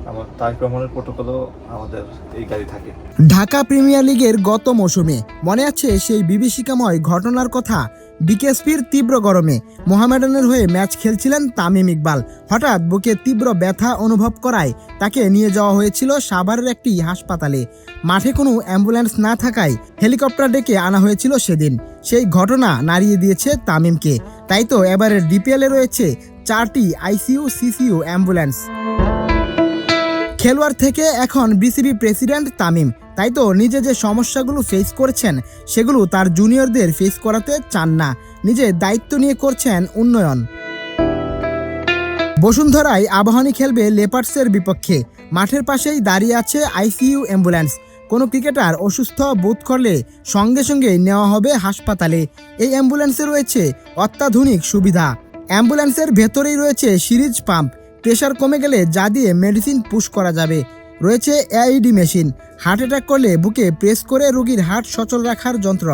আমার তারেক রহমানের প্রোটোকলও আমাদের এই গাড়ি থাকে। ঢাকা প্রিমিয়ার লিগের গত মৌসুমে মনে আছে সেই বিভীষিকাময় ঘটনার কথা। বিকেএসপির তীব্র গরমে মোহামেডানের হয়ে ম্যাচ খেলছিলেন তামিম ইকবাল। হঠাৎ বুকে তীব্র ব্যথা অনুভব করায় তাকে নিয়ে যাওয়া হয়েছিল সাভারের একটি হাসপাতালে। মাঠে কোনো অ্যাম্বুলেন্স না থাকায় হেলিকপ্টার ডেকে আনা হয়েছিল সেদিন। সেই ঘটনা নাড়িয়ে দিয়েছে তামিমকে। তাই তো এবারের ডিপিএলে রয়েছে 4টি আইসিইউ সিসিইউ অ্যাম্বুলেন্স। খেলোয়াড় থেকে এখন বিসিবি প্রেসিডেন্ট তামিম। তাই তো নিজে যে সমস্যাগুলো ফেস করেছেন সেগুলো তার জুনিয়রদের ফেস করাতে চান না। নিজে দায়িত্ব নিয়ে করছেন উন্নয়ন। বসুন্ধরায় আবাহনী খেলবে লেপার্ডসের বিপক্ষে। মাঠের পাশেই দাঁড়িয়ে আছে আইসিইউ অ্যাম্বুলেন্স। কোনো ক্রিকেটার অসুস্থ বোধ করলে সঙ্গে সঙ্গে নেওয়া হবে হাসপাতালে। এই অ্যাম্বুলেন্সে রয়েছে অত্যাধুনিক সুবিধা। অ্যাম্বুলেন্সের ভেতরেই রয়েছে সিরিজ পাম্প। প্রেশার কমে গেলে যা দিয়ে মেডিসিন পুশ করা যাবে। রয়েছে এআইডি মেশিন। হার্ট অ্যাটাক করলে বুকে প্রেস করে রোগীর হার্ট সচল রাখার যন্ত্র।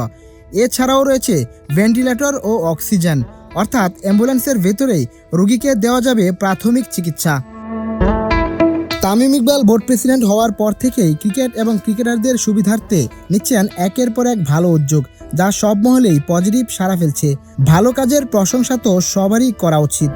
এছাড়াও রয়েছে ভেন্টিলেটর ও অক্সিজেন। অর্থাৎ অ্যাম্বুলেন্সের ভেতরেই রোগীকে দেওয়া যাবে প্রাথমিক চিকিৎসা। তামিম ইকবাল বোর্ড প্রেসিডেন্ট হওয়ার পর থেকেই ক্রিকেট এবং ক্রিকেটারদের সুবিধার্থে নিচ্ছেন একের পর এক ভালো উদ্যোগ, যা সব মহলেই পজিটিভ সাড়া ফেলছে। ভালো কাজের প্রশংসা তো সবারই করা উচিত।